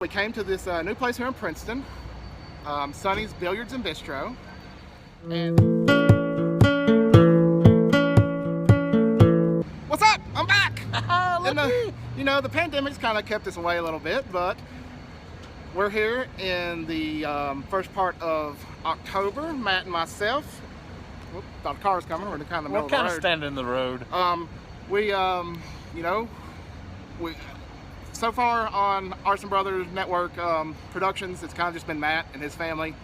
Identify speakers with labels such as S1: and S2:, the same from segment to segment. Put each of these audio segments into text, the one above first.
S1: We came to this new place here in Princeton, Sonny's Billiards and Bistro. And what's up? I'm back! And the pandemic's kind of kept us away a little bit, but we're here in the first part of October. Matt and myself. Whoop, thought a car's coming. We're in kind of the middle of the road.
S2: We're kind of standing in the road.
S1: We so far on Arson Brothers Network Productions, it's kind of just been Matt and his family.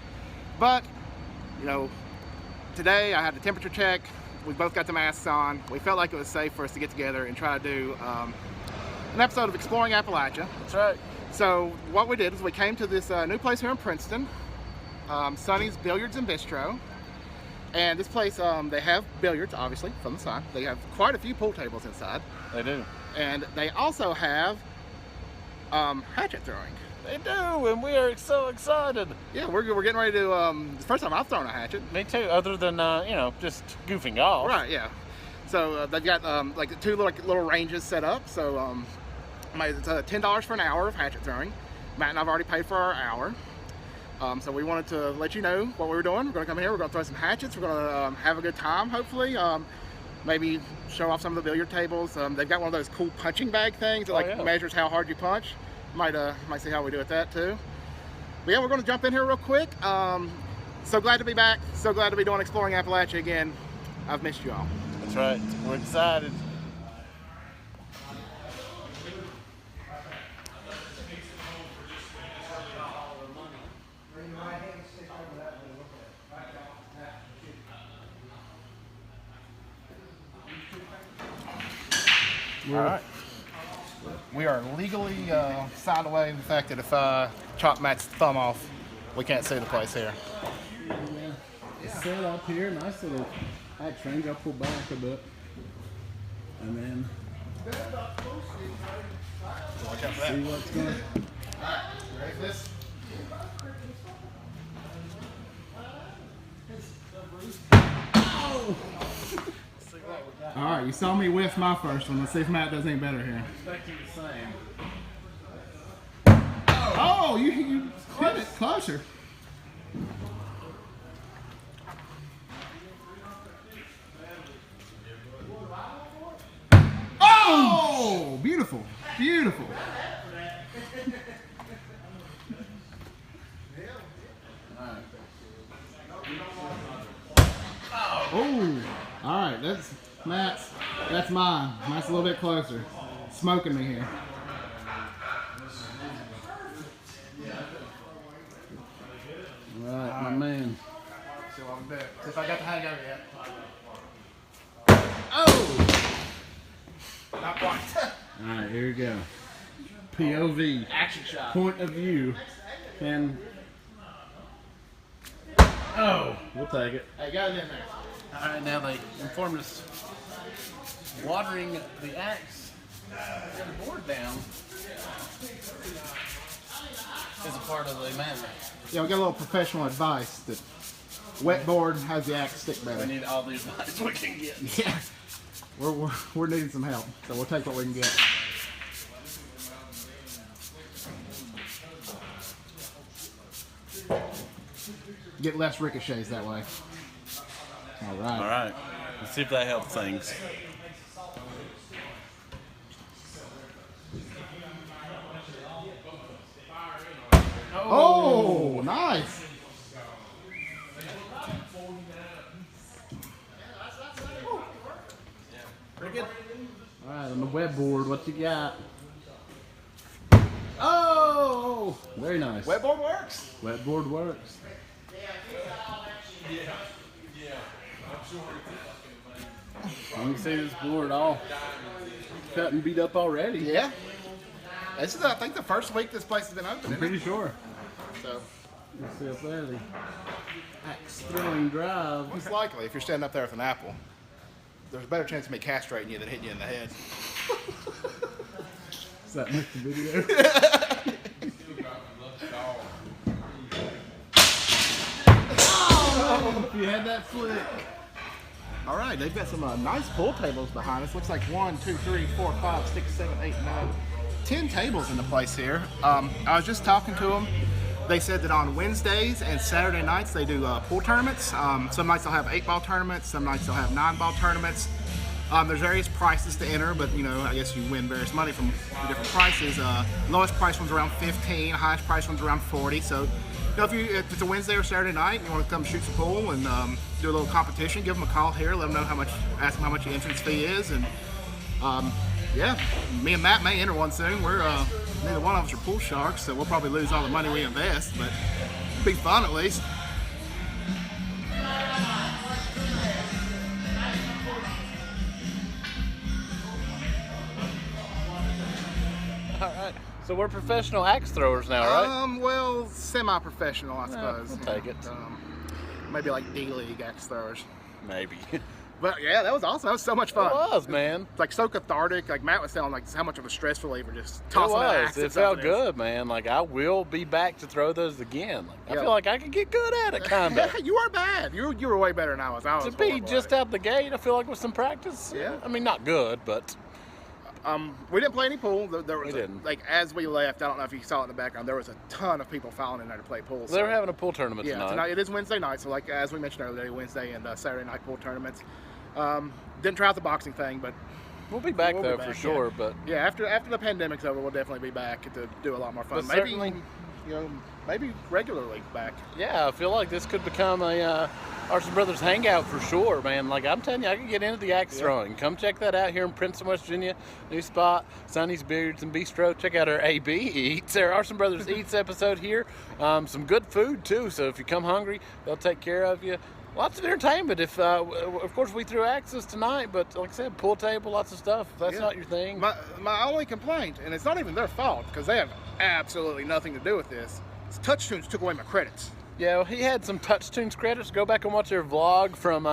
S1: But, today I had the temperature check. We both got the masks on. We felt like it was safe for us to get together and try to do an episode of Exploring Appalachia.
S2: That's right.
S1: So what we did is we came to this new place here in Princeton, Sonny's Billiards and Bistro. And this place, they have billiards, obviously, from the side. They have quite a few pool tables inside.
S2: They do.
S1: And they also have hatchet throwing.
S2: They do, and we are so excited.
S1: Yeah, we're getting ready to, it's the first time I've thrown a hatchet.
S2: Me too, other than, just goofing off.
S1: Right, yeah. So they've got like the two little ranges set up. So it's $10 for an hour of hatchet throwing. Matt and I've already paid for our hour. So we wanted to let you know what we were doing. We're going to come in here, we're going to throw some hatchets, we're going to have a good time, hopefully. Maybe show off some of the billiard tables. They've got one of those cool punching bag things that measures how hard you punch. Might see how we do with that too. But yeah, we're going to jump in here real quick. So glad to be back. So glad to be doing Exploring Appalachia again. I've missed you all.
S2: That's right. We're excited.
S1: All right. We are legally signed away the fact that if I chop Matt's thumb off, we can't see the place here.
S3: Yeah, it's set up here, nice little hatch range. I'll pull back a bit. And then
S1: Watch out for that.
S3: see what's going on.
S1: Alright, you ready for this?
S3: All right, you saw me whiff my first one. Let's see if Matt does any better here.
S2: Expecting the same.
S3: Oh, you hit it closer. Oh, beautiful, beautiful. Oh, all right, that's Matt's. That's mine. Matt's a little bit closer. Smoking me here. All right, my man.
S1: See what we do. See if I got the hang of it yet.
S3: Oh!
S1: Not quite.
S3: All right, here we go. POV.
S1: Action shot.
S3: Point of view. And oh, we'll take it.
S1: Hey, got it in there.
S2: All right, now they informed us watering the axe and the board down is a part of the management.
S1: Yeah, we got a little professional advice that wet board has the axe stick better.
S2: We need all the advice we can get.
S1: Yeah, we're needing some help, so we'll take what we can get. Get less ricochets that way. All right.
S2: All right, let's see if that helps things.
S1: Oh, nice.
S2: Pretty good.
S3: All right, on the wet board, what you got? Oh, very nice.
S1: Wet board works.
S3: Wet board works. You can see this board all cut and beat up already.
S1: Yeah. This is, I think, the first week this place has been open.
S3: I'm pretty sure.
S1: So
S3: Let's see up there. The axe throwing drive.
S1: most likely, if you're standing up there with an apple, there's a better chance of me castrating you than hitting you in the head.
S3: Does that make the video? Oh, if you had that flick.
S1: All right, they've got some nice pool tables behind us. Looks like 1, 2, 3, 4, 5, 6, 7, 8, 9, 10 tables in the place here. I was just talking to them. They said that on Wednesdays and Saturday nights they do pool tournaments. Some nights they'll have 8-ball tournaments, some nights they'll have 9-ball tournaments. There's various prices to enter, but you know, I guess you win various money from the different prices. Lowest price one's around 15, highest price one's around 40. So, you know, if it's a Wednesday or Saturday night, and you want to come shoot some pool and do a little competition, give them a call here, let them know ask them how much the entrance fee is, and yeah, me and Matt may enter one soon. We're neither one of us are pool sharks, so we'll probably lose all the money we invest, but it'll be fun at least.
S2: All right. So we're professional axe throwers now, right?
S1: Well, semi-professional, I
S2: Yeah,
S1: suppose.
S2: we'll take it.
S1: Maybe like D-League axe throwers.
S2: Maybe.
S1: But yeah, that was awesome. That was so much fun.
S2: It was, man.
S1: It's like so cathartic. Like Matt was telling, like how much of a stress reliever just
S2: It
S1: tossing an
S2: was.
S1: axe.
S2: It felt good, man. Like I will be back to throw those again. Like, I
S1: Yeah.
S2: feel like I could get good at it, kind of.
S1: You weren't bad. You were way better than I was. I was
S2: To be
S1: horrible
S2: just
S1: at
S2: out the gate, I feel like with some practice.
S1: Yeah.
S2: I mean, not good, but
S1: it. We didn't play any pool. There was
S2: We didn't.
S1: like as we left. I don't know if you saw it in the background. There was a ton of people filing in there to play pool.
S2: they were having a pool tournament
S1: Yeah,
S2: tonight.
S1: tonight it is Wednesday night, so like as we mentioned earlier, Wednesday and Saturday night pool tournaments. Didn't try out the boxing thing, but
S2: We'll be back
S1: We'll be
S2: though
S1: back,
S2: for sure.
S1: yeah.
S2: But
S1: yeah, after the pandemic's over, we'll definitely be back to do a lot more fun.
S2: But
S1: Maybe
S2: certainly-
S1: you know, maybe regularly back.
S2: yeah, I feel like this could become a Arson Brothers hangout for sure, man. Like I'm telling you, I can get into the axe throwing. Come check that out here in Princeton, West Virginia. New spot, Sonny's Billiards and Bistro. Check out our AB Eats, our Arson Brothers Eats episode here. Some good food too. So if you come hungry, they'll take care of you. Lots of entertainment. If of course we threw axes tonight, but like I said, pool table, lots of stuff. If that's
S1: Yeah.
S2: not your thing.
S1: My only complaint, and it's not even their fault because they have absolutely nothing to do with this, is TouchTunes took away my credits.
S2: Yeah, well, he had some TouchTunes credits. Go back and watch their vlog from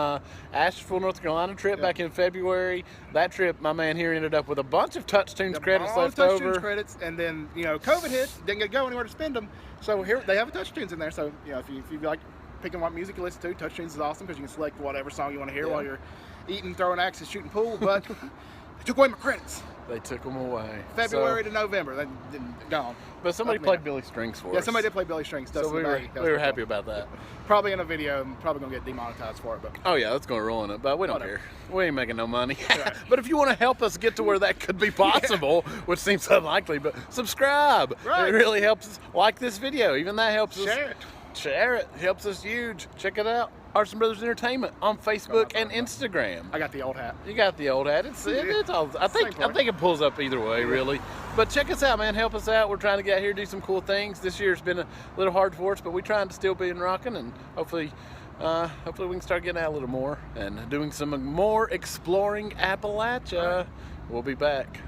S2: Asheville, North Carolina trip back in February. That trip, my man here ended up with a bunch of TouchTunes credits
S1: All
S2: left
S1: the TouchTunes
S2: over.
S1: credits, and then you know COVID hit, didn't get to go anywhere to spend them. So here they have a TouchTunes in there. So you know if you like picking what music you listen to, TouchTunes is awesome because you can select whatever song you want to hear while you're eating, throwing axes, shooting pool. But they took away my credits.
S2: They took them away.
S1: February
S2: So-
S1: to November, they gone.
S2: But somebody
S1: Fuck me
S2: played
S1: up.
S2: Billy Strings for us.
S1: Yeah, somebody did play Billy Strings.
S2: So we were happy about that.
S1: Probably in a video. I'm probably gonna get demonetized for it, but
S2: Oh yeah, that's going to ruin it, but we don't
S1: Whatever.
S2: care. We ain't making no money. But if you want to help us get to where that could be possible, which seems unlikely, but subscribe.
S1: Right.
S2: It really helps us. Like this video, even that helps us.
S1: share it.
S2: Share it. Helps us huge. Check it out. Arson Brothers Entertainment on Facebook and Instagram.
S1: I got the old hat.
S2: You got the old hat. It's all. I think it pulls up either way, really. But check us out, man. Help us out. We're trying to get out here, do some cool things. This year's been a little hard for us, but we're trying to still be in rocking, and hopefully we can start getting out a little more and doing some more exploring Appalachia. We'll be back.